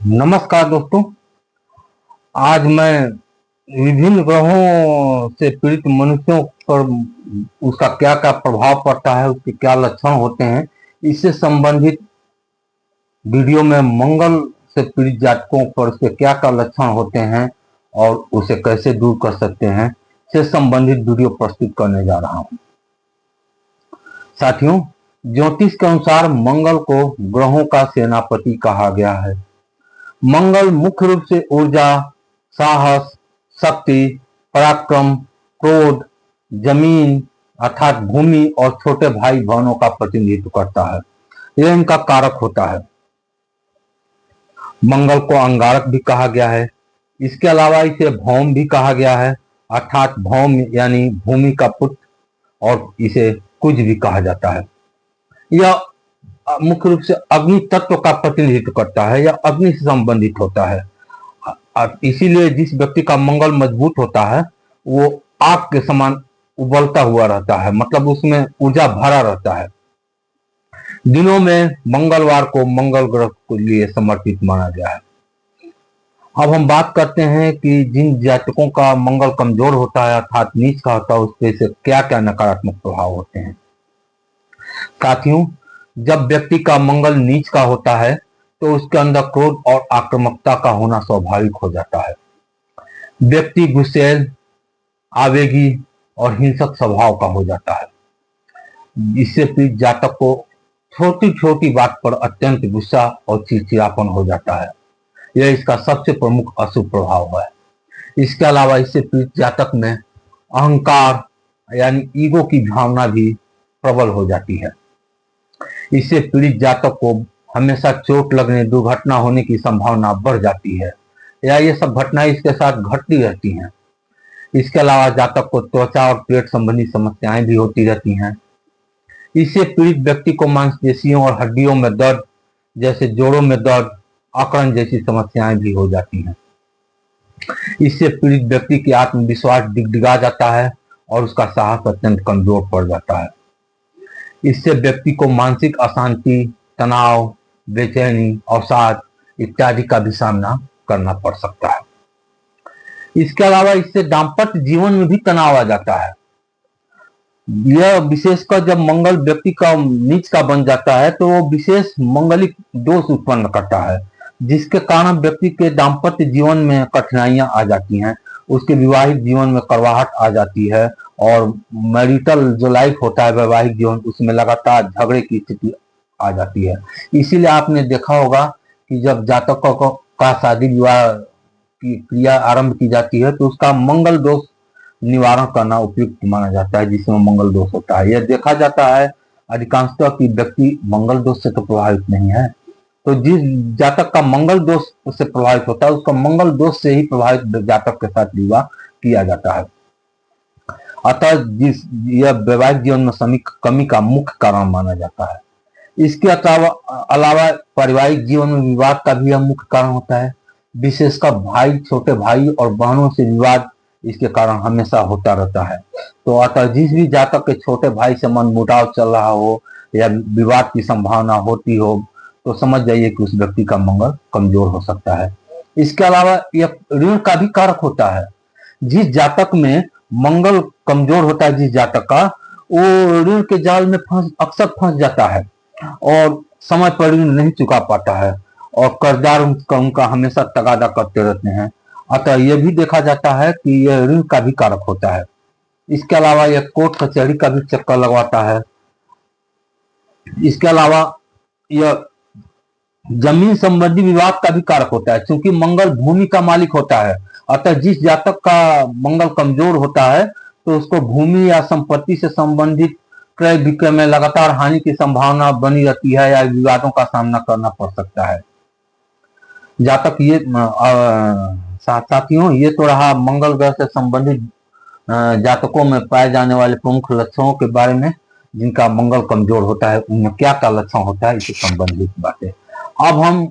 नमस्कार दोस्तों। आज मैं विभिन्न ग्रहों से पीड़ित मनुष्यों पर उसका क्या क्या प्रभाव पड़ता है, उसके क्या लक्षण होते हैं, इससे संबंधित वीडियो में मंगल से पीड़ित जातकों पर उसके क्या क्या लक्षण होते हैं और उसे कैसे दूर कर सकते हैं से संबंधित वीडियो प्रस्तुत करने जा रहा हूं। साथियों, ज्योतिष के अनुसार मंगल को ग्रहों का सेनापति कहा गया है। मंगल मुख्य रूप से ऊर्जा, साहस, शक्ति, पराक्रम, क्रोध, जमीन अर्थात भूमि और छोटे भाई बहनों का प्रतिनिधित्व करता है। यह इनका कारक होता है। मंगल को अंगारक भी कहा गया है। इसके अलावा इसे भौम भी कहा गया है, अर्थात भौम यानी भूमि का पुत्र, और इसे कुज भी कहा जाता है। यह मुख्य रूप से अग्नि तत्व का प्रतिनिधित्व करता है या अग्नि से संबंधित होता है। इसीलिए जिस व्यक्ति का मंगल मजबूत होता है वो आग के समान उबलता हुआ रहता है, मतलब उसमें ऊर्जा भरा रहता है। दिनों में मंगलवार को मंगल ग्रह के लिए समर्पित माना गया है। अब हम बात करते हैं कि जिन जातकों का मंगल कमजोर होता है अर्थात नीच का होता है, उस पे से क्या क्या नकारात्मक प्रभाव होते हैं। साथियों, जब व्यक्ति का मंगल नीच का होता है तो उसके अंदर क्रोध और आक्रामकता का होना स्वाभाविक हो जाता है। व्यक्ति गुस्सैल, आवेगी और हिंसक स्वभाव का हो जाता है। इससे पीड़ित जातक को छोटी छोटी बात पर अत्यंत गुस्सा और चिड़चिड़ापन हो जाता है। यह इसका सबसे प्रमुख अशुभ प्रभाव है। इसके अलावा इससे पीड़ित जातक में अहंकार यानी ईगो की भावना भी प्रबल हो जाती है। इससे पीड़ित जातक को हमेशा चोट लगने, दुर्घटना होने की संभावना बढ़ जाती है या ये सब घटनाएं इसके साथ घटती रहती हैं। इसके अलावा जातक को त्वचा और पेट संबंधी समस्याएं भी होती रहती हैं। इससे पीड़ित व्यक्ति को मांसपेशियों और हड्डियों में दर्द, जैसे जोड़ों में दर्द, अकड़न जैसी समस्याएं भी हो जाती हैं। इससे पीड़ित व्यक्ति की आत्मविश्वास डिगडिगा जाता है और उसका साहस अत्यंत कमजोर पड़ जाता है। इससे व्यक्ति को मानसिक अशांति, तनाव, बेचैनी, अवसाद इत्यादि का भी सामना करना पड़ सकता है। इसके अलावा इससे दाम्पत्य जीवन में भी तनाव आ जाता है। यह विशेषकर जब मंगल व्यक्ति का नीच का बन जाता है तो वो विशेष मंगलिक दोष उत्पन्न करता है, जिसके कारण व्यक्ति के दाम्पत्य जीवन में कठिनाइयां आ जाती हैं, उसके विवाहित जीवन में कड़वाहट आ जाती है और मैरिटल जो लाइफ होता है, वैवाहिक जीवन, उसमें लगातार झगड़े की स्थिति आ जाती है। इसीलिए आपने देखा होगा कि जब जातकों का शादी विवाह की क्रिया आरंभ की जाती है तो उसका मंगल दोष निवारण करना उपयुक्त माना जाता है, जिसमें मंगल दोष होता है। यह देखा जाता है अधिकांशतः कि व्यक्ति मंगल दोष से तो प्रभावित नहीं है, तो जिस जातक का मंगल दोष से प्रभावित होता है उसका मंगल दोष से ही प्रभावित जातक के साथ विवाह किया जाता है। अतः यह वैवाहिक जीवन में कमी का मुख्य कारण माना जाता है। इसके अलावा पारिवारिक जीवन में विवाद का भी यह मुख्य कारण होता है। विशेषकर भाई, छोटे भाई और बहनों से विवाद इसके कारण हमेशा होता रहता है। तो अतः जिस भी जातक के छोटे भाई से मन मुटाव चल रहा हो या विवाद की संभावना होती हो तो समझ जाइए कि उस व्यक्ति का मंगल कमजोर हो सकता है। इसके अलावा यह ऋण का भी कारक होता है। जिस जातक में मंगल कमजोर होता है, जिस जातक का, वो ऋण के जाल में अक्सर फंस जाता है और समय पर ऋण नहीं चुका पाता है और कर्जदार उनका हमेशा तगादा करते रहते हैं। अतः यह भी देखा जाता है कि यह ऋण का भी कारक होता है। इसके अलावा यह कोर्ट कचहरी का भी चक्कर लगवाता है। इसके अलावा यह जमीन संबंधी विवाद का भी कारक होता है, क्योंकि मंगल भूमि का मालिक होता है। अतः जिस जातक का मंगल कमजोर होता है तो उसको भूमि या संपत्ति से संबंधित क्रय विक्रय में लगातार हानि की संभावना बनी रहती है या विवादों का सामना करना पड़ सकता है। जातक ये साथियों, ये तो रहा मंगल ग्रह से संबंधित जातकों में पाए जाने वाले प्रमुख लक्षणों के बारे में, जिनका मंगल कमजोर होता है उनमें क्या क्या लक्षण होता है, इससे संबंधित बातें। अब हम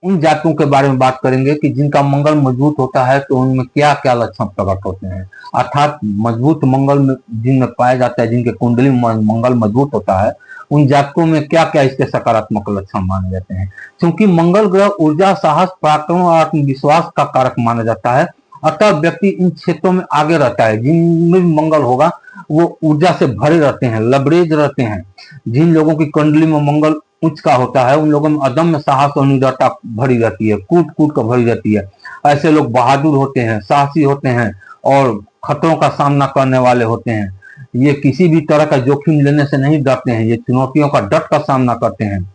उन जातकों के बारे में बात करेंगे कि जिनका मंगल मजबूत होता है तो उनमें क्या क्या लक्षण प्रकट होते हैं। अर्थात मजबूत मंगल जिनमें पाया जाता है, जिनके कुंडली मंगल मजबूत होता है, उन जातकों में क्या क्या इसके सकारात्मक लक्षण माने जाते हैं। क्योंकि मंगल ग्रह ऊर्जा, साहस, पराक्रम और आत्मविश्वास का कारक माना जाता है, अतः व्यक्ति इन क्षेत्रों में आगे रहता है। जिनमें भी मंगल होगा वो ऊर्जा से भरे रहते हैं, लबरेज रहते हैं। जिन लोगों की कुंडली में मंगल उच्च का होता है उन लोगों में अदम्य साहस और निडरता भरी रहती है, कूट कूट कर भरी रहती है। ऐसे लोग बहादुर होते हैं, साहसी होते हैं और खतरों का सामना करने वाले होते हैं। ये किसी भी तरह का जोखिम लेने से नहीं डरते हैं, ये चुनौतियों का डट का सामना करते हैं।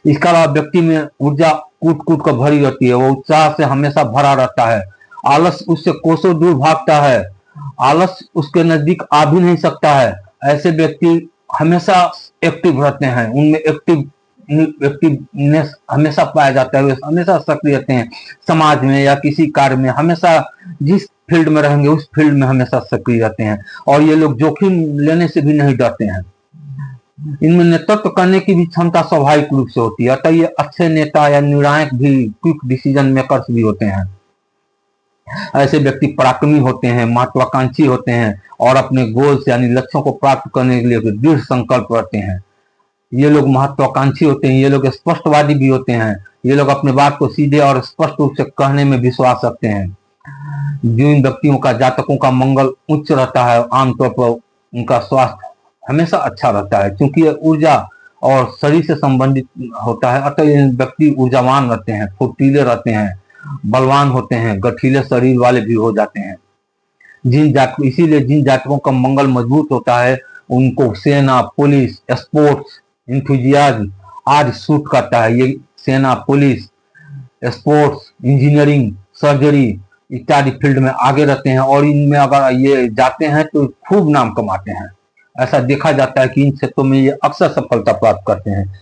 इसके अलावा व्यक्ति में ऊर्जा कूट कूट कर भरी रहती है, वो उत्साह से हमेशा भरा रहता है। आलस उससे कोसों दूर भागता है, आलस उसके नजदीक आ भी नहीं सकता है। ऐसे व्यक्ति हमेशा एक्टिव रहते हैं, उनमें एक्टिवनेस हमेशा पाया जाता है, वे हमेशा सक्रिय रहते हैं। समाज में या किसी कार्य में हमेशा जिस फील्ड में रहेंगे उस फील्ड में हमेशा सक्रिय रहते हैं और ये लोग जोखिम लेने से भी नहीं डरते हैं। इनमें नेतृत्व करने की भी क्षमता स्वाभाविक रूप से होती है, अतः ये अच्छे नेता या निर्णायक भी, क्विक डिसीजन मेकर्स भी होते हैं। ऐसे व्यक्ति पराक्रमी होते हैं, महत्वाकांक्षी होते हैं और अपने गोल्स यानी लक्ष्यों को प्राप्त करने के लिए दृढ़ संकल्प रखते हैं। ये लोग महत्वाकांक्षी होते हैं, ये लोग स्पष्टवादी भी होते हैं, ये लोग अपने बात को सीधे और स्पष्ट रूप से कहने में विश्वास रखते हैं। जिन व्यक्तियों का, जातकों का मंगल उच्च रहता है आमतौर पर उनका स्वास्थ्य हमेशा अच्छा रहता है, क्योंकि यह ऊर्जा और शरीर से संबंधित होता है। अतः ये व्यक्ति ऊर्जावान रहते हैं, फुर्तीले रहते हैं, बलवान होते हैं, गठीले शरीर वाले भी हो जाते हैं। इसीलिए जिन जातकों का मंगल मजबूत होता है उनको सेना, पुलिस, स्पोर्ट्स, इंथुजियाज्म आदि सूट करता है। ये सेना, पुलिस, स्पोर्ट्स, इंजीनियरिंग, सर्जरी इत्यादि फील्ड में आगे रहते हैं और इनमें अगर ये जाते हैं तो खूब नाम कमाते हैं। ऐसा देखा जाता है कि इन क्षेत्रों में ये अक्सर सफलता प्राप्त करते हैं।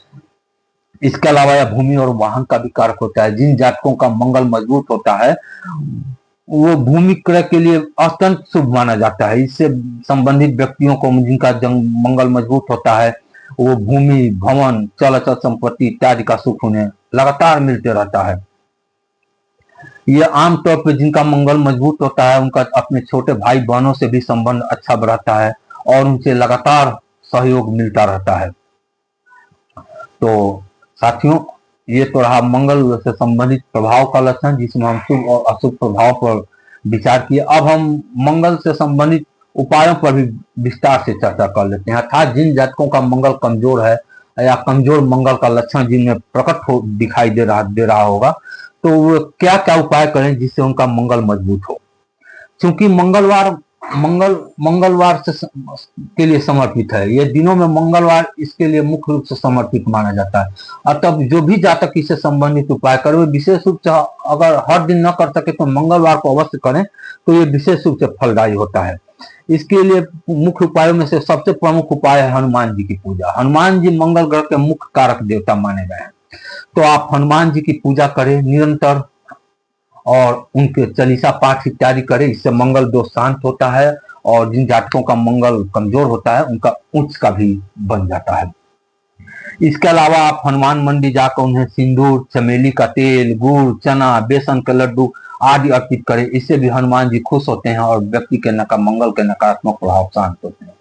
इसके अलावा यह भूमि और वाहन का भी कारक होता है। जिन जातकों का मंगल मजबूत होता है वो भूमि क्रय के लिए अत्यंत शुभ माना जाता है। इससे संबंधित व्यक्तियों को जिनका मंगल मजबूत होता है वो भूमि, भवन, चल अचल संपत्ति इत्यादि का सुख उन्हें लगातार मिलते रहता है। ये आमतौर पर जिनका मंगल मजबूत होता है उनका अपने छोटे भाई बहनों से भी संबंध अच्छा रहता है और उनसे लगातार सहयोग मिलता रहता है। तो साथियों, ये तो रहा मंगल से संबंधित प्रभाव का लक्षण, जिसमें हम शुभ और अशुभ प्रभाव पर विचार किए। अब हम मंगल से संबंधित उपायों पर भी विस्तार से चर्चा कर लेते हैं। अर्थात जिन जातकों का मंगल कमजोर है या कमजोर मंगल का लक्षण जिनमें प्रकट हो दिखाई दे रहा होगा, तो वो क्या क्या उपाय करें जिससे उनका मंगल मजबूत हो। क्योंकि मंगलवार से के लिए समर्पित है, ये दिनों में मंगलवार इसके लिए मुख्य रूप से समर्पित माना जाता है। अतः जो भी जातक इससे संबंधित उपाय करे, विशेष रूप से अगर हर दिन न कर सके तो मंगलवार को अवश्य करें, तो ये विशेष रूप से फलदायी होता है। इसके लिए मुख्य उपायों में से सबसे प्रमुख उपाय है हनुमान जी की पूजा। हनुमान जी मंगल ग्रह के मुख्य कारक देवता माने गए हैं, तो आप हनुमान जी की पूजा करें निरंतर और उनके चालीसा पाठ इत्यादि करें। इससे मंगल दोष शांत होता है और जिन जातकों का मंगल कमजोर होता है उनका उच्च का भी बन जाता है। इसके अलावा आप हनुमान मंदिर जाकर उन्हें सिंदूर, चमेली का तेल, गुड़, चना, बेसन के लड्डू आदि अर्पित करें। इससे भी हनुमान जी खुश होते हैं और व्यक्ति के मंगल के नकारात्मक प्रभाव शांत होते हैं।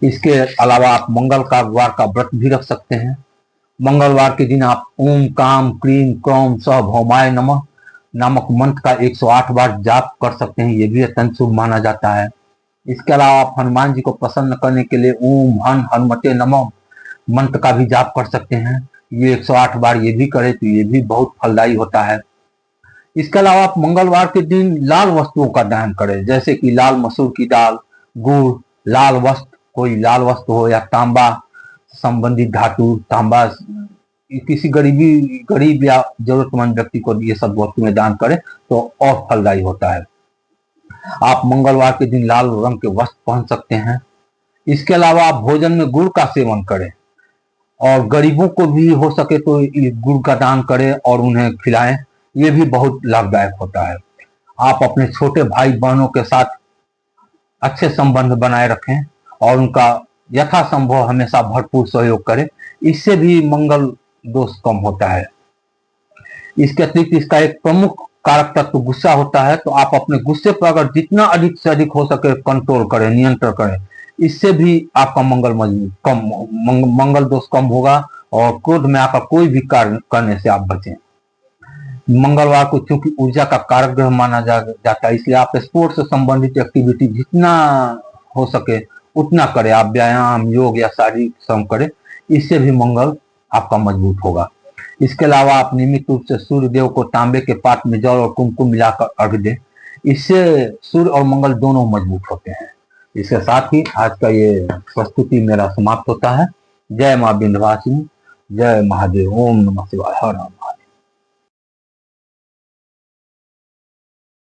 इसके अलावा आप मंगलवार का व्रत भी रख सकते हैं। मंगलवार के दिन आप ओम काम क्लीम क्रौम स भौमाय नमः नामक मंत्र का 108 बार जाप कर सकते हैं, ये भी अत्यंत शुभ माना जाता है। इसके अलावा आप हनुमान जी को प्रसन्न करने के लिए ओम हनुमते नमः मंत्र का भी जाप कर सकते हैं, ये 108 बार ये भी करें तो ये भी बहुत फलदायी होता है। इसके अलावा आप मंगलवार के दिन लाल वस्तुओं का दान करें, जैसे कि लाल मसूर की दाल, गुड़, लाल वस्त्र, कोई लाल वस्त्र हो या तांबा संबंधित धातु, तांबा किसी गरीब या जरूरतमंद व्यक्ति को ये सब वस्तुएं दान करें तो और फलदायी होता है। आप मंगलवार के दिन लाल रंग के वस्त्र पहन सकते हैं। इसके अलावा आप भोजन में गुड़ का सेवन करें और गरीबों को भी हो सके तो गुड़ का दान करें और उन्हें खिलाएं, ये भी बहुत लाभदायक होता है। आप अपने छोटे भाई बहनों के साथ अच्छे संबंध बनाए रखें और उनका यथासंभव हमेशा भरपूर सहयोग करें, इससे भी मंगल दोष कम होता है। इसके अतिरिक्त इसका एक प्रमुख कारक तत्व गुस्सा होता है, तो आप अपने गुस्से पर अगर जितना अधिक से अधिक हो सके कंट्रोल करें, नियंत्रण करें। इससे भी आपका मंगल मजबूत कम मंगल दोष कम होगा और क्रोध में आकर कोई भी कार्य करने से आप बचें। मंगलवार को चूंकि ऊर्जा का कारक ग्रह माना जाता है, इसलिए आप स्पोर्ट्स से संबंधित एक्टिविटी जितना हो सके उतना करें। आप व्यायाम, योग या शारीरिक श्रम करें, इससे भी मंगल आपका मजबूत होगा। इसके अलावा आप नियमित रूप से सूर्य देव को तांबे के पात्र में जल और कुमकुम मिलाकर अर्घ दें, इससे सूर्य और मंगल दोनों मजबूत होते हैं। इसके साथ ही आज का ये प्रस्तुति मेरा समाप्त होता है। जय मां विंध्यवासिनी, जय महादेव, ओम नमः शिवाय, हर हर।